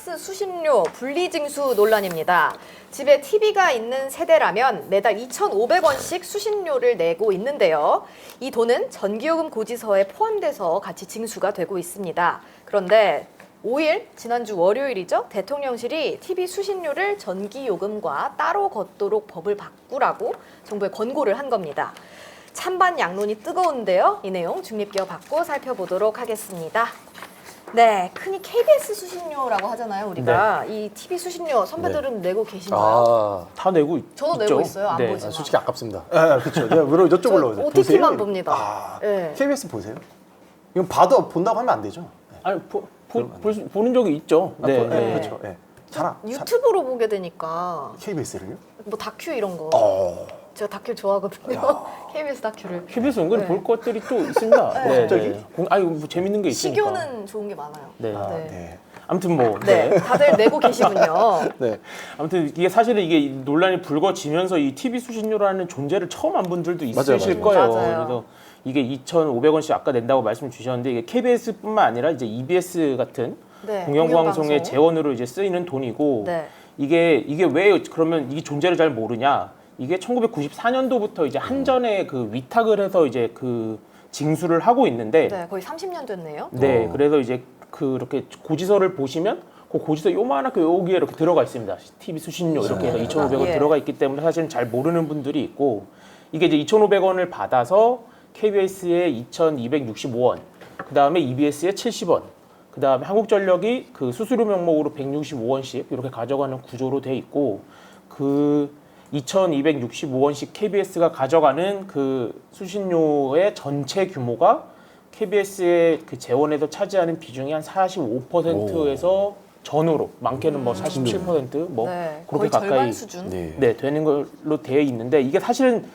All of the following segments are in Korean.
KBS 수신료 분리징수 논란입니다. 집에 TV가 있는 세대라면 매달 2,500원씩 수신료를 내고 있는데요. 이 돈은 전기요금 고지서에 포함돼서 같이 징수가 되고 있습니다. 그런데 5일, 지난주 월요일이죠. 대통령실이 TV 수신료를 전기요금과 따로 걷도록 법을 바꾸라고 정부에 권고를 한 겁니다. 찬반 양론이 뜨거운데요. 이 내용 중립기어 받고 살펴보도록 하겠습니다. 네, 흔히 KBS 수신료라고 하잖아요, 우리가. 이 TV 수신료 선배들은 내고 계신가요? 다 내고 저도 있죠. 내고 있어요, 안 보지만. 솔직히 아깝습니다. 그렇죠. 내가 물론 여쭤보려고 저 해요. OTT만 보세요? 봅니다. 네. KBS 보세요? 이건 본다고 하면 안 되죠. 아니 보는 적이 있죠. 네. 그렇죠. 네. 유튜브로 보게 되니까 KBS를요? 뭐 다큐 이런 거. 어. 제가 다큐 좋아하거든요. KBS 다큐를. KBS 은근히 볼 것들이 또 있습니다. 갑자기? 아니 뭐 재밌는 게 있으니까. 시교는 좋은 게 많아요. 네. 네. 아무튼 뭐. 네, 다들 내고 계시군요. 네. 아무튼 이게 사실은 이게 논란이 불거지면서 이 TV 수신료라는 존재를 처음 안 본 분들도 있으실 맞아요. 거예요. 맞아요. 그래서 이게 2,500원씩 아까 낸다고 말씀 주셨는데 이게 KBS뿐만 아니라 이제 EBS 같은 네, 공영방송의 공영방송. 재원으로 이제 쓰이는 돈이고 네. 이게 왜 그러면 이 존재를 잘 모르냐? 이게 1994년도부터 이제 한전에 그 위탁을 해서 이제 그 징수를 하고 있는데 네, 거의 30년 됐네요. 네, 그래서 이제 그렇게 고지서를 보시면 그 고지서 요만하게 여기에 이렇게 들어가 있습니다. TV 수신료 이렇게 해서 2,500원 예. 들어가 있기 때문에 사실은 잘 모르는 분들이 있고 이게 이제 2,500원을 받아서 KBS에 2,265원, 그 다음에 EBS에 70원, 그 다음에 한국전력이 그 수수료 명목으로 165원씩 이렇게 가져가는 구조로 돼 있고 그 2,265원씩 KBS가 가져가는 그 수신료의 전체 규모가 KBS의 그 재원에서 차지하는 비중이 한 45%에서 전후로 많게는 뭐 47% 뭐 네, 그렇게 거의 절반 가까이 수준. 네, 되는 걸로 되어 있는데 이게 사실은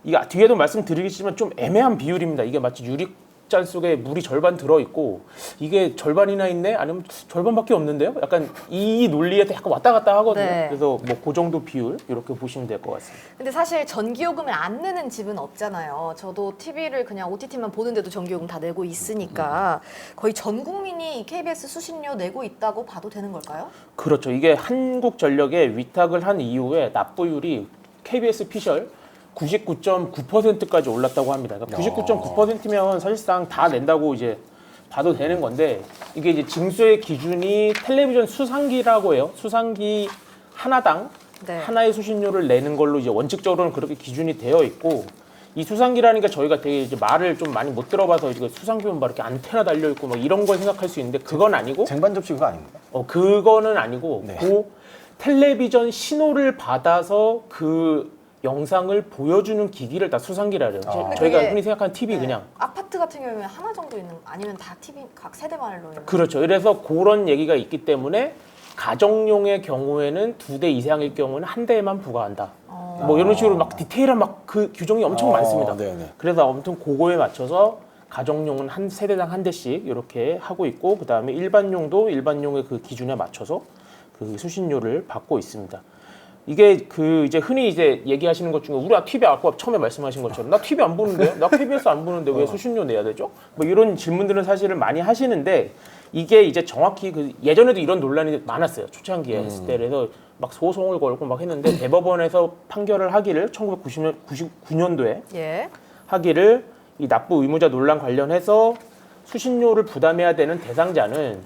이게 뒤에도 말씀드리겠지만 좀 애매한 비율입니다. 이게 마치 유리잔 속에 물이 절반 들어 있고 이게 절반이나 있네 아니면 절반밖에 없는데요? 약간 이 논리에 약간 왔다 갔다 하거든요. 네. 그래서 뭐 그 정도 비율 이렇게 보시면 될 것 같습니다. 근데 사실 전기요금을 안 내는 집은 없잖아요. 저도 TV를 그냥 OTT만 보는데도 전기요금 다 내고 있으니까 거의 전 국민이 KBS 수신료 내고 있다고 봐도 되는 걸까요? 그렇죠. 이게 한국전력에 위탁을 한 이후에 납부율이 KBS 피셜 99.9%까지 올랐다고 합니다. 그러니까 99.9%면 사실상 다 낸다고 이제 봐도 되는 건데 이게 이제 징수의 기준이 텔레비전 수상기라고 해요. 수상기 하나당 네. 하나의 수신료를 내는 걸로 이제 원칙적으로는 그렇게 기준이 되어 있고 이 수상기라니까 저희가 되게 이제 말을 좀 많이 못 들어봐서 이거 수상기면 막 이렇게 안테나 달려 있고 막 이런 걸 생각할 수 있는데 그건 아니고 쟁반 접시 그거 아닙니까? 그거는 아니고 네. 그 텔레비전 신호를 받아서 그 영상을 보여주는 기기를 다 수상기라 그래요. 저희가 그게- 흔히 생각하는 TV 네. 그냥. 아파트 같은 경우에는 하나 정도 있는 아니면 다 TV 각 세대만로 있는. 그렇죠. 그래서 그런 얘기가 있기 때문에 가정용의 경우에는 2대 이상일 경우는 한 대에만 부과한다. 뭐 이런 식으로 막 디테일한 막 그 규정이 엄청 많습니다. 네네. 그래서 아무튼 그거에 맞춰서 가정용은 한 세대당 한 대씩 이렇게 하고 있고 그 다음에 일반용도 일반용의 그 기준에 맞춰서 그 수신료를 받고 있습니다. 이게 그 이제 흔히 이제 얘기하시는 것 중에 우리가 TV 아까 처음에 말씀하신 것처럼 나 TV 안 보는데요? 나 KBS 안 보는데 왜 수신료 내야 되죠? 뭐 이런 질문들은 사실은 많이 하시는데 이게 이제 정확히 그 예전에도 이런 논란이 많았어요. 초창기에 했을 때 그래서 막 소송을 걸고 막 했는데 대법원에서 판결을 하기를 1999년도에 예. 하기를 이 납부 의무자 논란 관련해서 수신료를 부담해야 되는 대상자는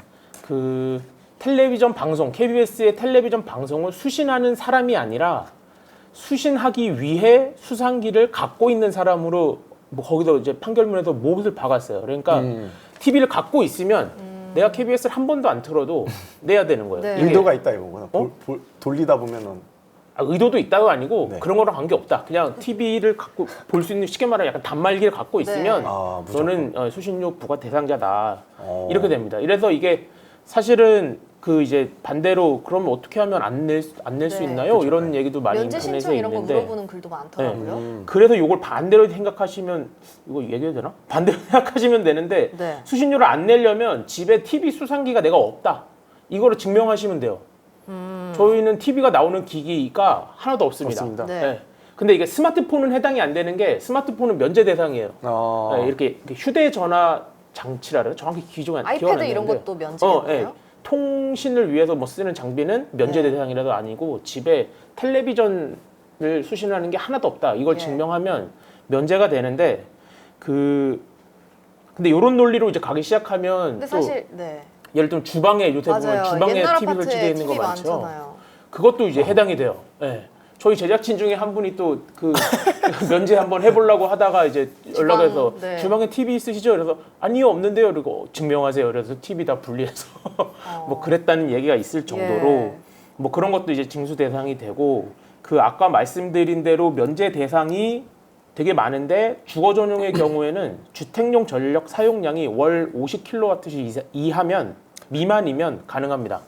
그 텔레비전 방송, KBS의 텔레비전 방송을 수신하는 사람이 아니라 수신하기 위해 수상기를 갖고 있는 사람으로 뭐 거기서 이제 판결문에서 못을 박았어요. 그러니까 TV를 갖고 있으면 내가 KBS를 한 번도 안 틀어도 내야 되는 거예요. 네. 이게 의도가 있다 이거구나. 돌리다 보면은 의도도 있다가 아니고 네. 그런 거랑 관계 없다. 그냥 TV를 갖고 볼 수 있는 쉽게 말하면 약간 단말기를 갖고 있으면 무조건. 너는 수신료 부과 대상자다. 이렇게 됩니다. 이래서 이게 사실은 그 이제 반대로 그러면 어떻게 하면 안 낼 수 네. 있나요? 이런 얘기도 많이 면제 인터넷에 신청 이런 거 있는데 물어보는 글도 많더라고요. 그래서 이걸 반대로 생각하시면 이거 얘기해도 되나? 반대로 생각하시면 되는데 네. 수신료를 안 내려면 집에 TV 수상기가 내가 없다. 이거를 증명하시면 돼요. 저희는 TV가 나오는 기기가 하나도 없습니다. 없습니다. 네. 근데 이게 스마트폰은 해당이 안 되는 게 스마트폰은 면제 대상이에요. 이렇게 휴대전화 장치라 그래요. 정확히 기종이 기억 안 아이패드 나는데. 이런 것도 면제겠네요. 통신을 위해서 뭐 쓰는 장비는 면제 네. 대상이라도 아니고 집에 텔레비전을 수신하는 게 하나도 없다. 이걸 예. 증명하면 면제가 되는데 근데 이런 논리로 이제 가기 시작하면 근데 또 사실 네. 예를 들면 주방에 요새 보면 맞아요. 주방에 옛날 TV 설치되어 아파트에 있는 거 TV 많죠. 많잖아요. 그것도 이제 해당이 돼요. 예. 저희 제작진 중에 한 분이 또 그 면제 한번 해보려고 하다가 이제 연락해서 네. 주방에 TV 있으시죠? 그래서 아니요 없는데요. 그리고 증명하세요. 그래서 TV 다 분리해서 뭐 그랬다는 얘기가 있을 정도로 예. 뭐 그런 것도 이제 징수 대상이 되고 그 아까 말씀드린 대로 면제 대상이 되게 많은데 주거 전용의 경우에는 주택용 전력 사용량이 월 50kW 이하면 미만이면 가능합니다.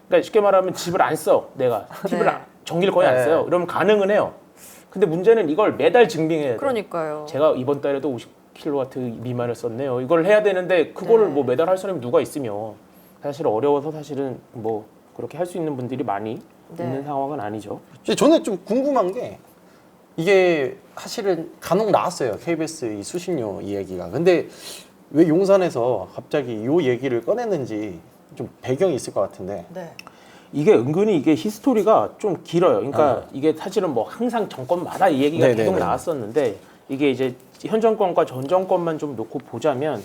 그러니까 쉽게 말하면 집을 안 써. 내가 TV를 네. 전기를 거의 안 네. 써요. 그러면 가능은 해요. 근데 문제는 이걸 매달 증빙해야 돼요. 그러니까요. 제가 이번 달에도 50kW 미만을 썼네요. 이걸 해야 되는데 그거를 네. 뭐 매달 할 사람이 누가 있으며 사실 어려워서 사실은 뭐 그렇게 할 수 있는 분들이 많이 네. 있는 상황은 아니죠. 저는 좀 궁금한 게 이게 사실은 간혹 나왔어요. KBS 이 수신료 이야기가. 근데 왜 용산에서 갑자기 이 얘기를 꺼냈는지 좀 배경이 있을 것 같은데. 네. 이게 은근히 이게 히스토리가 좀 길어요. 그러니까 이게 사실은 뭐 항상 정권마다 이 얘기가 네네네. 계속 나왔었는데 이게 이제 현 정권과 전 정권만 좀 놓고 보자면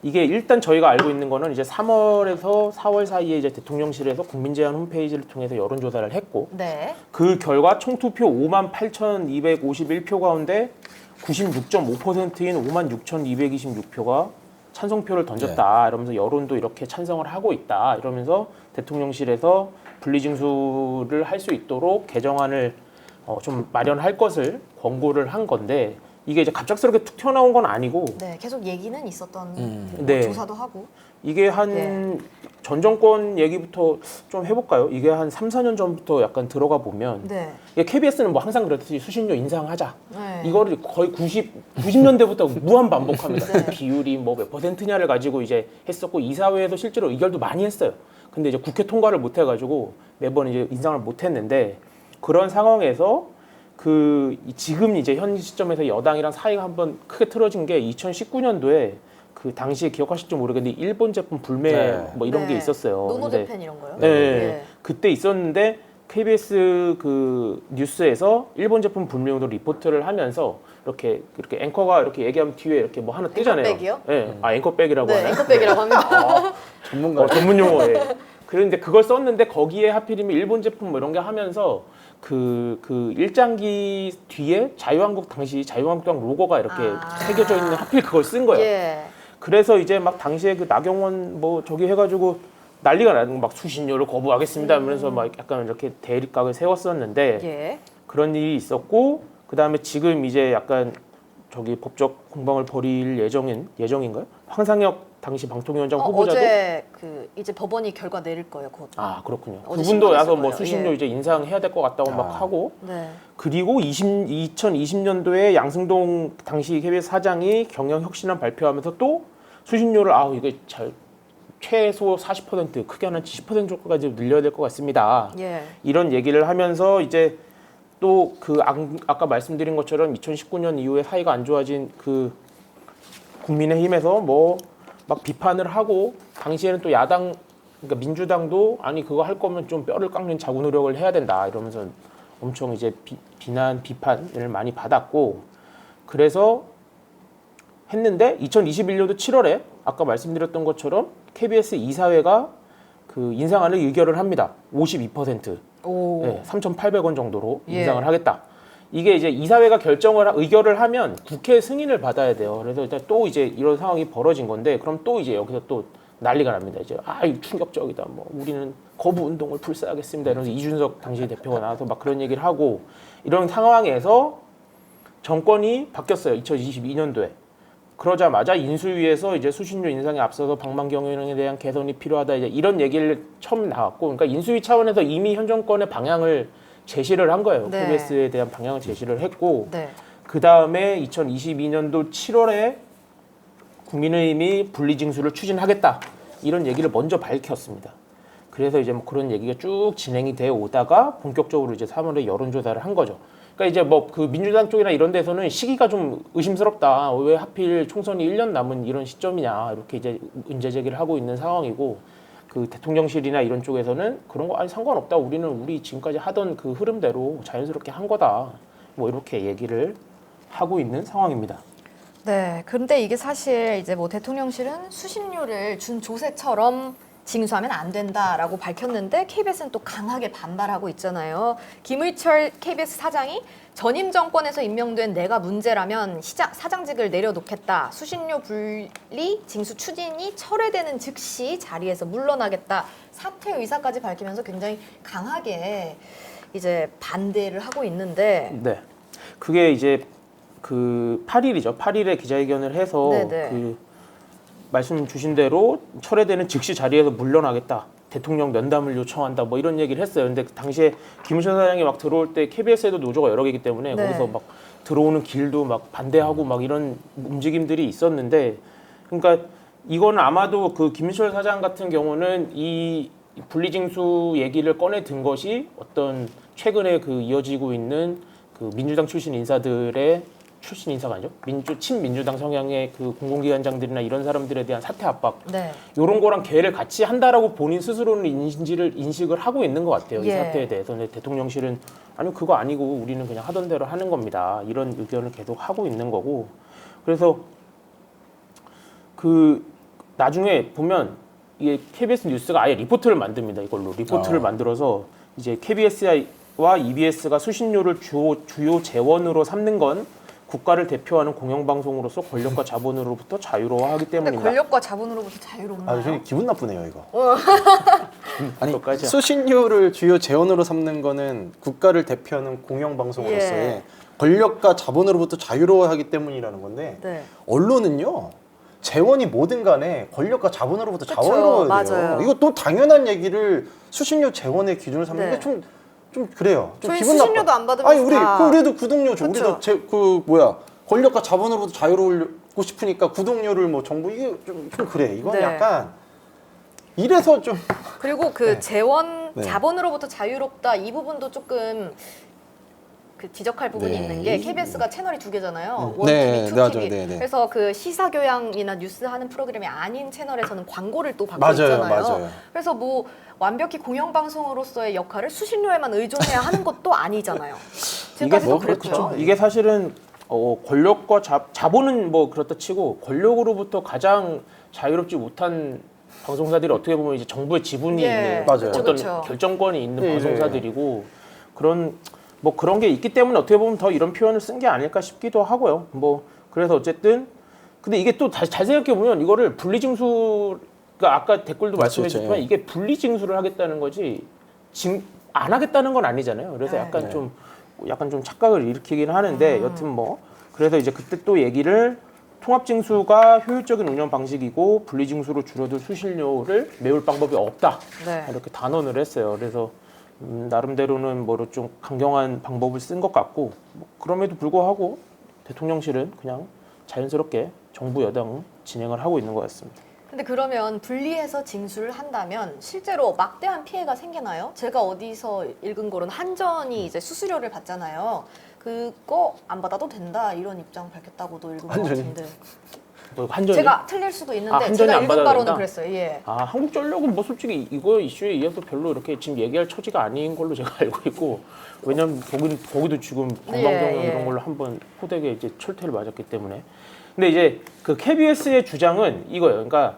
이게 일단 저희가 알고 있는 거는 이제 3월에서 4월 사이에 이제 대통령실에서 국민제안 홈페이지를 통해서 여론조사를 했고 네. 그 결과 총투표 58,251표 가운데 96.5%인 56,226표가 찬성표를 던졌다. 이러면서 여론도 이렇게 찬성을 하고 있다. 이러면서 대통령실에서 분리징수를 할 수 있도록 개정안을 좀 마련할 것을 권고를 한 건데 이게 이제 갑작스럽게 툭 튀어나온 건 아니고 네. 계속 얘기는 있었던 뭐 네. 조사도 하고. 이게 한 전 정권 얘기부터 좀 해볼까요? 이게 한 3, 4년 전부터 약간 들어가 보면 네. 이게 KBS는 뭐 항상 그렇듯이 수신료 인상하자. 네. 이거를 거의 90년대부터 무한 반복합니다. 네. 비율이 뭐 몇 퍼센트냐를 가지고 이제 했었고 이사회에서 실제로 의결도 많이 했어요. 근데 이제 국회 통과를 못 해가지고 매번 이제 인상을 못 했는데 그런 상황에서 지금 이제 현 시점에서 여당이랑 사이가 한번 크게 틀어진 게 2019년도에 그 당시에 기억하실지 모르겠는데 일본 제품 불매 네. 뭐 이런 게 네. 있었어요. 노노 근데 재팬 이런 거요? 네. 예. 그때 있었는데 KBS 그 뉴스에서 일본 제품 불매운동 리포트를 하면서 이렇게 앵커가 이렇게 얘기하면 뒤에 이렇게 뭐 하나 뜨잖아요. 앵커백이요? 네. 아 앵커백이라고 네. 하나요? 앵커백이라고 합니다. 전문가. 전문 용어에. 그런데 그걸 썼는데 거기에 하필이면 일본 제품 뭐 이런 게 하면서 그 일장기 뒤에 당시 자유한국당 로고가 이렇게 새겨져 있는 하필 그걸 쓴 거예요. 예. 그래서 이제 막 당시에 그 나경원 뭐 저기 해가지고 난리가 나는 막 수신료를 거부하겠습니다 하면서 막 약간 이렇게 대립각을 세웠었는데 예. 그런 일이 있었고 그 다음에 지금 이제 약간 저기 법적 공방을 벌일 예정인가요? 황상혁 당시 방통위원장 후보자도 어제 이제 법원이 결과 내릴 거예요, 곧. 아 그렇군요. 어제 그분도 신문했을 와서 뭐 거예요. 수신료 예. 이제 인상해야 될 것 같다고 막 하고 네. 그리고 2020년도에 양승동 당시 KBS 사장이 경영혁신안 발표하면서 또 수신료를 이게 최소 40% 크게 하는 70% 정도까지 늘려야 될 것 같습니다. 예. 이런 얘기를 하면서 이제 또 아까 말씀드린 것처럼 2019년 이후에 사이가 안 좋아진 그 국민의힘에서 뭐 막 비판을 하고 당시에는 또 야당 그러니까 민주당도 아니 그거 할 거면 좀 뼈를 깎는 자구 노력을 해야 된다 이러면서 엄청 이제 비판을 많이 받았고 그래서 했는데 2021년도 7월에 아까 말씀드렸던 것처럼 KBS 이사회가 그 인상안을 의결을 합니다. 52%. 오. 네, 3,800원 정도로 예. 인상을 하겠다. 이게 이제 이사회가 의결을 하면 국회 승인을 받아야 돼요. 그래서 일단 또 이제 이런 상황이 벌어진 건데, 그럼 또 이제 여기서 또 난리가 납니다. 이제 이거 충격적이다. 뭐 우리는 거부 운동을 불사하겠습니다. 이러면서 이준석 당시 대표가 나와서 막 그런 얘기를 하고 이런 상황에서 정권이 바뀌었어요. 2022년도에. 그러자마자 인수위에서 이제 수신료 인상에 앞서서 방만경영에 대한 개선이 필요하다 이제 이런 얘기를 처음 나왔고, 그러니까 인수위 차원에서 이미 현 정권의 방향을 제시를 한 거예요. 네. KBS에 대한 방향을 제시를 했고, 네. 그 다음에 2022년도 7월에 국민의힘이 분리징수를 추진하겠다 이런 얘기를 먼저 밝혔습니다. 그래서 이제 뭐 그런 얘기가 쭉 진행이 되어 오다가 본격적으로 이제 3월에 여론조사를 한 거죠. 그러니까 이제 뭐 그 민주당 쪽이나 이런 데서는 시기가 좀 의심스럽다. 왜 하필 총선이 1년 남은 이런 시점이냐 이렇게 이제 문제 제기를 하고 있는 상황이고, 그 대통령실이나 이런 쪽에서는 그런 거 아니 상관없다. 우리는 우리 지금까지 하던 그 흐름대로 자연스럽게 한 거다. 뭐 이렇게 얘기를 하고 있는 상황입니다. 네, 근데 이게 사실 이제 뭐 대통령실은 수신료를 준 조세처럼 징수하면 안 된다라고 밝혔는데 KBS는 또 강하게 반발하고 있잖아요. 김의철 KBS 사장이 전임 정권에서 임명된 내가 문제라면 사장직을 내려놓겠다. 수신료 분리 징수 추진이 철회되는 즉시 자리에서 물러나겠다. 사퇴 의사까지 밝히면서 굉장히 강하게 이제 반대를 하고 있는데 네. 그게 이제 그 8일이죠. 8일에 기자회견을 해서 네네. 그 말씀 주신 대로 철회되는 즉시 자리에서 물러나겠다. 대통령 면담을 요청한다. 뭐 이런 얘기를 했어요. 근데 그 당시에 김우천 사장이 막 들어올 때 KBS에도 노조가 여러 개이기 때문에 네. 거기서 막 들어오는 길도 막 반대하고 막 이런 움직임들이 있었는데 그러니까 이건 아마도 그 김우천 사장 같은 경우는 이 분리징수 얘기를 꺼내 든 것이 어떤 최근에 그 이어지고 있는 그 민주당 출신 인사들의 출신 인사가 아니죠. 친민주당 성향의 그 공공기관장들이나 이런 사람들에 대한 사퇴 압박 네. 이런 거랑 계획을 같이 한다라고 본인 스스로는 인식을 하고 있는 것 같아요. 이 예. 사태에 대해서. 근데 대통령실은 아니 그거 아니고 우리는 그냥 하던 대로 하는 겁니다. 이런 의견을 계속 하고 있는 거고. 그래서 그 나중에 보면 이게 KBS 뉴스가 아예 리포트를 만듭니다. 이걸로 리포트를 만들어서 이제 KBS와 EBS가 수신료를 주요 재원으로 삼는 건 국가를 대표하는 공영방송으로서 권력과 자본으로부터 자유로워하기 근데 때문입니다. 권력과 자본으로부터 자유롭나요? 아, 저는 기분 나쁘네요, 이거. 아니, 그것까지야. 수신료를 주요 재원으로 삼는 거는 국가를 대표하는 공영방송으로서의 예. 권력과 자본으로부터 자유로워하기 때문이라는 건데 네. 언론은요. 재원이 뭐든 간에 권력과 자본으로부터 그쵸, 자유로워야 돼요. 맞아요. 이거 또 당연한 얘기를 수신료 재원의 기준을 삼는 네. 게 좀 그래요. 좀 저희 기분 수신료도 나빠. 안 받으면서 아니 우리 다- 우리도 구독료 줘. 그쵸. 우리도 권력과 자본으로부터 자유로우고 싶으니까 구독료를 뭐 정부 이게 좀 그래. 이건 네. 약간 이래서 좀 그리고 그 네. 재원 네. 자본으로부터 자유롭다 이 부분도 조금 그 지적할 부분이 네. 있는 게 KBS가 채널이 2개잖아요. 원 네, TV, 투 맞아요. TV. 네, 네. 그래서 그 시사 교양이나 뉴스 하는 프로그램이 아닌 채널에서는 광고를 또 받고 맞아요, 있잖아요. 맞아요. 그래서 뭐 완벽히 공영방송으로서의 역할을 수신료에만 의존해야 하는 것도 아니잖아요. 지금까지도 그랬죠. 그렇죠. 이게 사실은 권력과 자본은 뭐 그렇다 치고 권력으로부터 가장 자유롭지 못한 방송사들이 어떻게 보면 이제 정부의 지분이 예, 있는 맞아요. 어떤 그쵸. 결정권이 있는 예, 방송사들이고 그런 게 있기 때문에 어떻게 보면 더 이런 표현을 쓴 게 아닐까 싶기도 하고요. 뭐 그래서 어쨌든 근데 이게 또 다시 잘 생각해 보면 이거를 분리징수 그러니까 아까 댓글도 그렇죠, 말씀해주셨지만 그렇죠. 이게 분리징수를 하겠다는 거지 안 하겠다는 건 아니잖아요. 그래서 네. 약간 네. 좀 착각을 일으키긴 하는데 여튼 뭐 그래서 이제 그때 또 얘기를 통합징수가 효율적인 운영 방식이고 분리징수로 줄여들 수신료를 메울 방법이 없다 네. 이렇게 단언을 했어요. 그래서 나름대로는 뭐로 좀 강경한 방법을 쓴 것 같고 뭐 그럼에도 불구하고 대통령실은 그냥 자연스럽게 정부 여당 진행을 하고 있는 것 같습니다. 근데 그러면 분리해서 징수를 한다면 실제로 막대한 피해가 생기나요? 제가 어디서 읽은 거로는 한전이 이제 수수료를 받잖아요. 그거 안 받아도 된다 이런 입장 밝혔다고도 읽은 것 한전이? 같은데 뭐 한전이 제가 틀릴 수도 있는데 한전이 제가 안 읽은 받아도 바로는 된다? 그랬어요. 예. 한국전력은 뭐 솔직히 이거 이슈에 의해서 별로 이렇게 지금 얘기할 처지가 아닌 걸로 제가 알고 있고 왜냐면 거기도 지금 관광경영 예. 이런 걸로 한번 호되게 이제 철퇴를 맞았기 때문에 근데 이제 그 KBS의 주장은 이거예요. 그러니까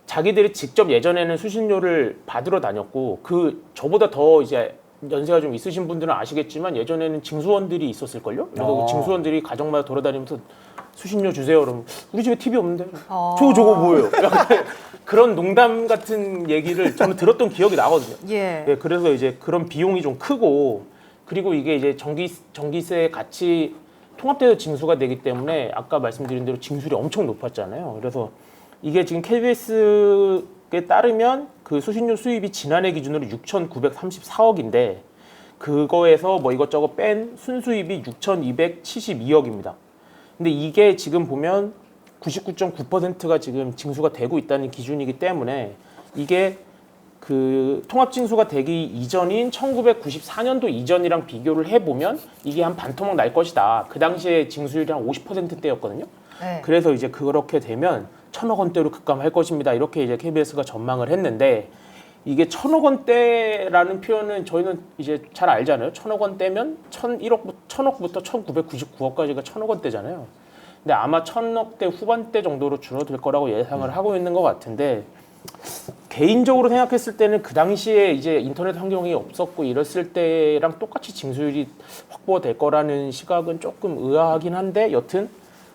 자기들이 직접 예전에는 수신료를 받으러 다녔고 그 저보다 더 이제 연세가 좀 있으신 분들은 아시겠지만 예전에는 징수원들이 있었을걸요. 그래서 그 징수원들이 가정마다 돌아다니면서 수신료 주세요. 그러면 우리 집에 TV 없는데 저거 뭐예요? 약간 그런 농담 같은 얘기를 저는 들었던 기억이 나거든요. 예. 네, 그래서 이제 그런 비용이 좀 크고 그리고 이게 이제 전기세 같이 통합돼서 징수가 되기 때문에 아까 말씀드린 대로 징수율이 엄청 높았잖아요. 그래서 이게 지금 KBS에 따르면 그 수신료 수입이 지난해 기준으로 6,934억인데 그거에서 뭐 이것저것 뺀 순수입이 6,272억입니다. 근데 이게 지금 보면 99.9%가 지금 징수가 되고 있다는 기준이기 때문에 이게 그 통합징수가 되기 이전인 1994년도 이전이랑 비교를 해보면 이게 한 반토막 날 것이다. 그 당시에 징수율이 한 50%대였거든요. 네. 그래서 이제 그렇게 되면 1,000억 원대로 급감할 것입니다. 이렇게 이제 KBS가 전망을 했는데 이게 1,000억 원대라는 표현은 저희는 이제 잘 알잖아요. 1,000억 원대면 1,000억부터 1,999억까지가 1,000억 원대잖아요. 근데 아마 1,000억대 후반대 정도로 줄어들 거라고 예상을 하고 있는 것 같은데 개인적으로 생각했을 때는 그 당시에 이제 인터넷 환경이 없었고 이랬을 때랑 똑같이 징수율이 확보될 거라는 시각은 조금 의아하긴 한데 여튼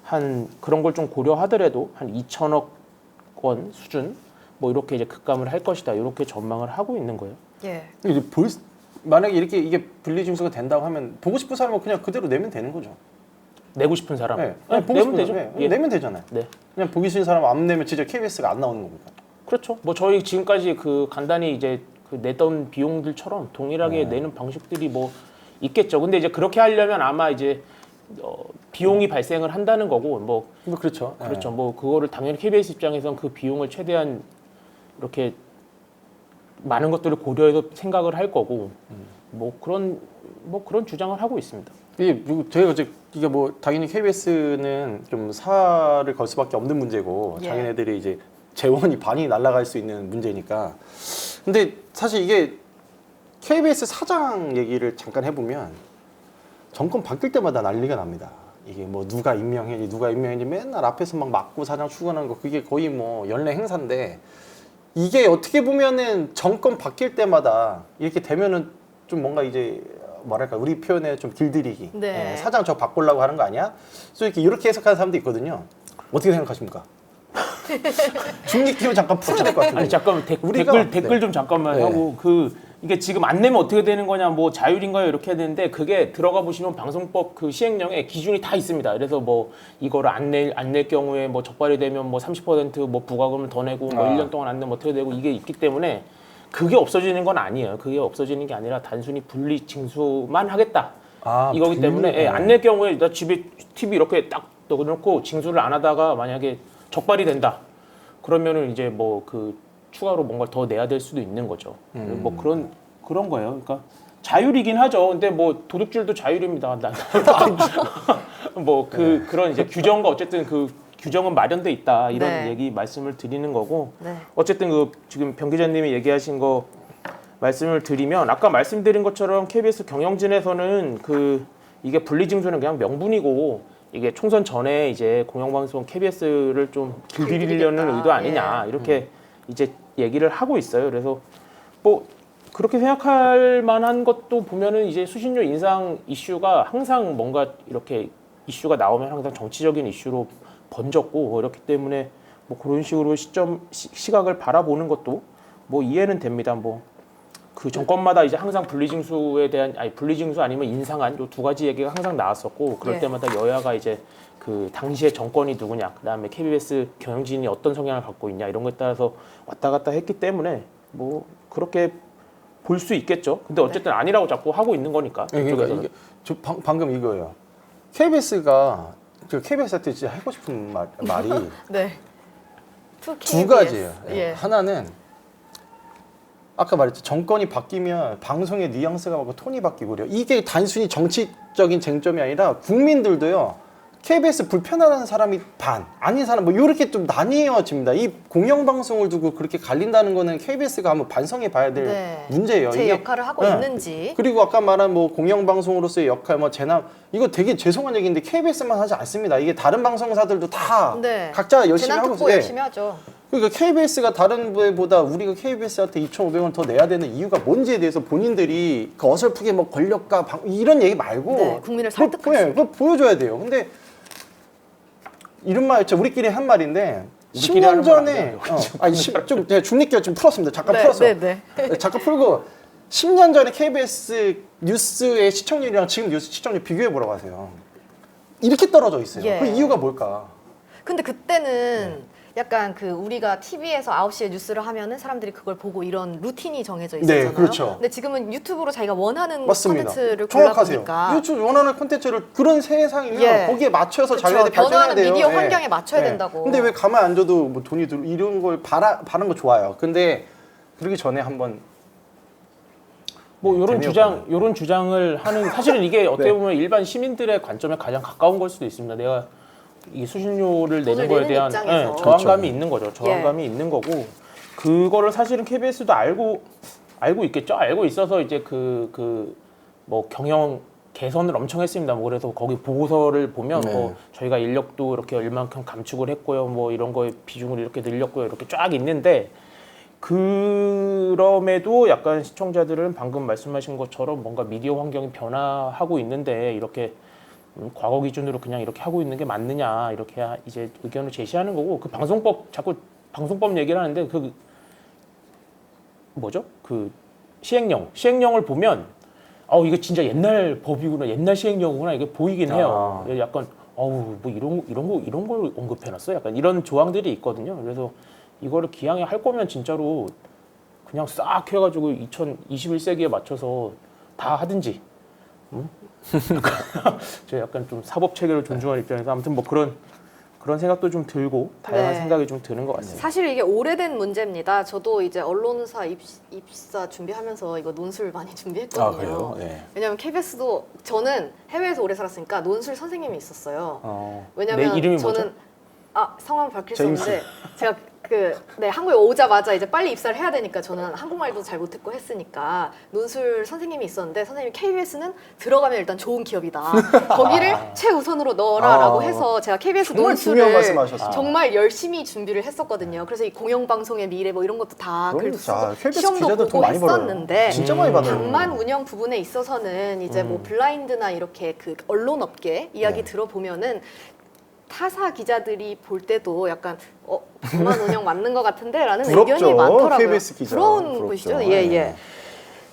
한 그런 걸 좀 고려하더라도 한 2,000억 원 수준 뭐 이렇게 이제 급감을 할 것이다 이렇게 전망을 하고 있는 거예요. 예. 이제 만약에 이렇게 이게 분리징수가 된다고 하면 보고 싶은 사람은 그냥 그대로 내면 되는 거죠. 내고 싶은 사람 네. 보고 내면 싶은 되죠. 사람, 예. 내면 되잖아요. 네. 그냥 보기 싫은 사람 안 내면 진짜 KBS가 안 나오는 겁니까? 그렇죠. 뭐 저희 지금까지 그 간단히 이제 그 내던 비용들처럼 동일하게 내는 방식들이 뭐 있겠죠. 근데 이제 그렇게 하려면 아마 이제 비용이 발생을 한다는 거고 뭐 그렇죠. 그렇죠. 뭐 그거를 당연히 KBS 입장에선 그 비용을 최대한 이렇게 많은 것들을 고려해서 생각을 할 거고 뭐 그런 주장을 하고 있습니다. 이게 저희가 이게 뭐 당연히 KBS는 좀 살을 걸 수밖에 없는 문제고 예. 자기네들이 이제 재원이 반이 날아갈 수 있는 문제니까. 근데 사실 이게 KBS 사장 얘기를 잠깐 해보면 정권 바뀔 때마다 난리가 납니다. 이게 뭐 누가 임명했지 맨날 앞에서 막 막고 사장 출근하는 거 그게 거의 뭐 연례 행사인데 이게 어떻게 보면은 정권 바뀔 때마다 이렇게 되면은 좀 뭔가 이제 뭐랄까 우리 표현에 좀 길들이기 네. 사장 저 바꾸려고 하는 거 아니야? 그래서 이렇게 해석하는 사람도 있거든요. 어떻게 생각하십니까? 중립기호 잠깐 풀어야 될 것 같은데. 아니 잠깐만 댓글 좀 잠깐만 네. 하고 이게 지금 안 내면 어떻게 되는 거냐 뭐 자율인가요 이렇게 해야 되는데 그게 들어가 보시면 방송법 그 시행령에 기준이 다 있습니다. 그래서 뭐 이거를 안 낼 경우에 뭐 적발이 되면 뭐 30%뭐 부과금을 더 내고 뭐 1년 동안 안 내면 어떻게 되고 이게 있기 때문에 그게 없어지는 건 아니에요. 그게 없어지는 게 아니라 단순히 분리 징수만 하겠다 이거기 때문에 안 낼 경우에 나 집에 TV 이렇게 딱 넣어놓고 징수를 안 하다가 만약에 적발이 된다. 그러면은 이제 뭐 그 추가로 뭔가를 더 내야 될 수도 있는 거죠. 뭐 그런 거예요. 그러니까 자율이긴 하죠. 근데 뭐 도둑질도 자율입니다. 뭐 그런 이제 규정과 어쨌든 그 규정은 마련돼 있다 이런 네. 얘기 말씀을 드리는 거고. 네. 어쨌든 그 지금 변 기자님이 얘기하신 거 말씀을 드리면 아까 말씀드린 것처럼 KBS 경영진에서는 이게 분리징수는 그냥 명분이고. 이게 총선 전에 이제 공영방송 KBS를 좀 길들이려는 길들이겠다. 의도 아니냐 이렇게 이제 얘기를 하고 있어요. 그래서 뭐 그렇게 생각할 만한 것도 보면은 이제 수신료 인상 이슈가 항상 뭔가 이렇게 이슈가 나오면 항상 정치적인 이슈로 번졌고 그렇기 때문에 뭐 그런 식으로 시각을 바라보는 것도 뭐 이해는 됩니다. 뭐 그 정권마다 이제 항상 분리징수에 대한 분리징수 아니면 인상안 요 두 가지 얘기가 항상 나왔었고 그럴 예. 때마다 여야가 이제 그 당시의 정권이 누구냐 그다음에 KBS 경영진이 어떤 성향을 갖고 있냐 이런 거에 따라서 왔다 갔다 했기 때문에 뭐 그렇게 볼 수 있겠죠. 근데 어쨌든 아니라고 자꾸 하고 있는 거니까. 그러니까 그쪽에서는. 이게 방금 이거예요. KBS가 KBS한테 진짜 하고 싶은 말이 네. 두 가지예요. 예. 하나는 아까 말했죠. 정권이 바뀌면 방송의 뉘앙스가 바뀌고 톤이 바뀌고 그래요. 이게 단순히 정치적인 쟁점이 아니라 국민들도요. KBS 불편하다는 사람이 반, 아닌 사람 뭐 이렇게 좀 나뉘어집니다. 이 공영방송을 두고 그렇게 갈린다는 거는 KBS가 한번 반성해 봐야 될 네. 문제예요. 제 이게 역할을 하고 있는지. 그리고 아까 말한 뭐 공영방송으로서의 역할, 뭐 재난 이거 되게 죄송한 얘기인데 KBS만 하지 않습니다. 이게 다른 방송사들도 다 네. 각자 열심히 하고 재난특보 있어요. 열심히 하죠. 그러니까 KBS가 다른 데보다 우리가 KBS한테 2,500원 더 내야 되는 이유가 뭔지에 대해서 본인들이 그 어설프게 뭐 권력과 이런 얘기 말고 네, 국민을 설득할 수 있게. 그거 보여줘야 돼요. 근데 이런 말, 우리끼리 한 말인데 우리끼리 10년 하는 말안 전에 돼요. 좀 제가 중립기가 좀 풀었습니다. 잠깐 네, 풀었어. 네, 네. 잠깐 풀고 10년 전에 KBS 뉴스의 시청률이랑 지금 뉴스 시청률 비교해 보라고 하세요. 이렇게 떨어져 있어요. 예. 그 이유가 뭘까? 근데 그때는 약간 그 우리가 TV에서 9시에 뉴스를 하면은 사람들이 그걸 보고 이런 루틴이 정해져 있었잖아요. 네, 그렇죠. 근데 지금은 유튜브로 자기가 원하는 맞습니다. 콘텐츠를 정확하세요. 골라보니까 유튜브 원하는 콘텐츠를 그런 세상이면 예. 거기에 맞춰서 그쵸. 자기네들 발전해야 변화하는 돼요. 미디어 예. 환경에 맞춰야 예. 된다고. 근데 왜 가만 안 둬도 뭐 돈이 들어 이런 걸 바라는 거 좋아요. 근데 그러기 전에 한번 뭐 이런 재미없구나. 주장을 하는 사실은 이게 어떻게 네. 보면 일반 시민들의 관점에 가장 가까운 걸 수도 있습니다. 내가 이 수신료를 내는 돈을 거에 내는 대한 입장에서. 저항감이 그렇죠. 있는 거죠. 저항감이 있는 거고 그거를 사실은 KBS도 알고 있겠죠. 알고 있어서 이제 뭐 경영 개선을 엄청 했습니다. 뭐 그래서 거기 보고서를 보면 네. 뭐 저희가 인력도 이렇게 얼만큼 감축을 했고요. 뭐 이런 거에 비중을 이렇게 늘렸고요. 이렇게 쫙 있는데 그럼에도 약간 시청자들은 방금 말씀하신 것처럼 뭔가 미디어 환경이 변화하고 있는데 이렇게 과거 기준으로 그냥 이렇게 하고 있는 게 맞느냐 이렇게 이제 의견을 제시하는 거고 그 방송법 자꾸 방송법 얘기를 하는데 그 뭐죠? 그 시행령을 보면 이거 진짜 옛날 법이구나 옛날 시행령이구나 이게 보이긴 해요. 약간 뭐 이런 걸 언급해놨어. 약간 이런 조항들이 있거든요. 그래서 이거를 기왕에 할 거면 진짜로 그냥 싹 해가지고 2021세기에 맞춰서 다 하든지. 제가 약간 좀 사법 체계를 존중하는 입장에서 아무튼 뭐 그런 생각도 좀 들고 다양한 네. 생각이 좀 드는 것 같습니다. 사실 이게 오래된 문제입니다. 저도 이제 언론사 입사 준비하면서 이거 논술 많이 준비했거든요. 아, 그래요? 네. 왜냐하면 KBS도 저는 해외에서 오래 살았으니까 논술 선생님이 있었어요. 내 왜냐면 이름이 저는 뭐죠? 성함 밝힐 수 제임스. 없는데 제가 한국에 오자마자 이제 빨리 입사를 해야 되니까 저는 한국말도 잘 못했고 했으니까 논술 선생님이 있었는데 선생님이 KBS는 들어가면 일단 좋은 기업이다. 거기를 최우선으로 넣어라라고 해서 제가 KBS 정말 중요한 논술을 말씀하셨어요. 정말 열심히 준비를 했었거든요. 그래서 이 공영방송의 미래 뭐 이런 것도 다 그럼요. 글도 쓰고 KBS 시험도 기자들 보고 돈 많이 벌어요. 했었는데 진짜 많이 받아요. 방만 운영 부분에 있어서는 이제 뭐 블라인드나 이렇게 그 언론업계 이야기 네. 들어보면은 타사 기자들이 볼 때도 약간 방만 운영 맞는 것 같은데라는 부럽죠. 의견이 많더라고요. KBS 기자. 부러운 부럽죠. 곳이죠. 예. 네.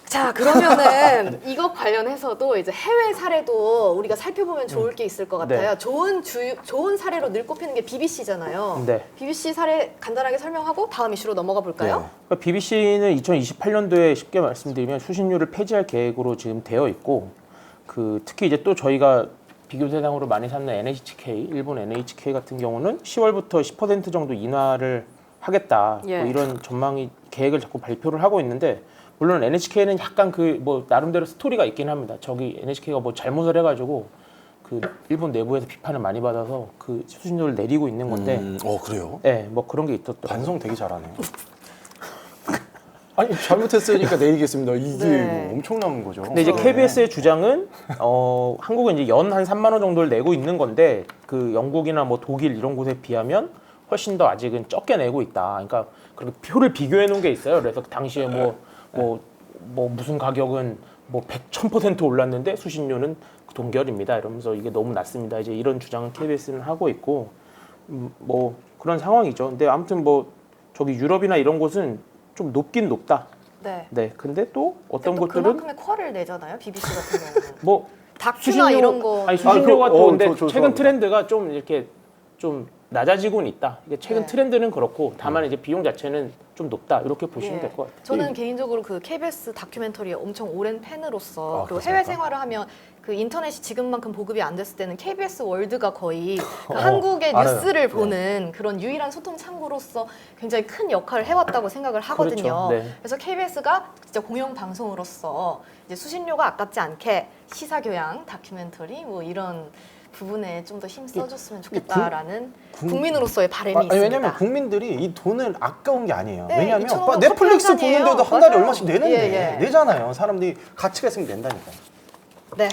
자 그러면은 이것 관련해서도 이제 해외 사례도 우리가 살펴보면 좋을 게 있을 것 같아요. 네. 좋은 사례로 늘 꼽히는 게 BBC잖아요. 네. BBC 사례 간단하게 설명하고 다음 이슈로 넘어가 볼까요? 네. BBC는 2028년도에 쉽게 말씀드리면 수신료를 폐지할 계획으로 지금 되어 있고 특히 이제 또 저희가 비교 대상으로 많이 삼는 NHK, 일본 NHK 같은 경우는 10월부터 10% 정도 인하를 하겠다. 예. 뭐 이런 전망이 계획을 자꾸 발표를 하고 있는데 물론 NHK는 약간 뭐 나름대로 스토리가 있긴 합니다. 저기 NHK가 뭐 잘못을 해가지고 일본 내부에서 비판을 많이 받아서 수신료를 내리고 있는 건데, 그래요? 네, 뭐 그런 게 있었더라고요. 반성 되게 잘하네요. 아니 잘못했으니까 내리겠습니다. 이게 네. 뭐 엄청난 거죠. 근데 이제 KBS의 주장은 한국은 이제 연 한 3만 원 정도를 내고 있는 건데 영국이나 뭐 독일 이런 곳에 비하면 훨씬 더 아직은 적게 내고 있다. 그러니까 그렇게 표를 비교해 놓은 게 있어요. 그래서 당시에 뭐 무슨 가격은 뭐 1000% 올랐는데 수신료는 동결입니다. 이러면서 이게 너무 낮습니다. 이제 이런 주장을 KBS는 하고 있고 뭐 그런 상황이죠. 근데 아무튼 뭐 저기 유럽이나 이런 곳은 좀 높긴 높다. 네. 네. 근데 또 어떤 또 곳들은 그만큼의 퀄을 내잖아요. BBC 같은 경우는. 뭐 다큐나 이런 거. 아니 수신료가 또 근데 저 최근 좋아합니다. 트렌드가 좀 이렇게 좀 낮아지고는 있다. 이게 최근 네. 트렌드는 그렇고 다만 이제 비용 자체는 좀 높다. 이렇게 보시면 예. 될 것 같아요. 저는 개인적으로 그 KBS 다큐멘터리에 엄청 오랜 팬으로서 그리고 그렇습니까? 해외 생활을 하면 그 인터넷이 지금만큼 보급이 안 됐을 때는 KBS 월드가 거의 그 한국의 알아요. 뉴스를 보는 그런 유일한 소통 창구로서 굉장히 큰 역할을 해왔다고 생각을 하거든요. 그렇죠. 네. 그래서 KBS가 진짜 공영 방송으로서 이제 수신료가 아깝지 않게 시사 교양 다큐멘터리 뭐 이런 부분에 좀 더 힘 써줬으면 좋겠다라는 국민으로서의 바람이 있습니다. 왜냐면 국민들이 이 돈을 아까운 게 아니에요. 네, 왜냐면 2,500원 넷플릭스 커피 한 잔이에요. 보는데도 한 달에 맞아요. 얼마씩 내는데 예, 예. 내잖아요. 사람들이 가치가 있으면 낸다니까요. 네.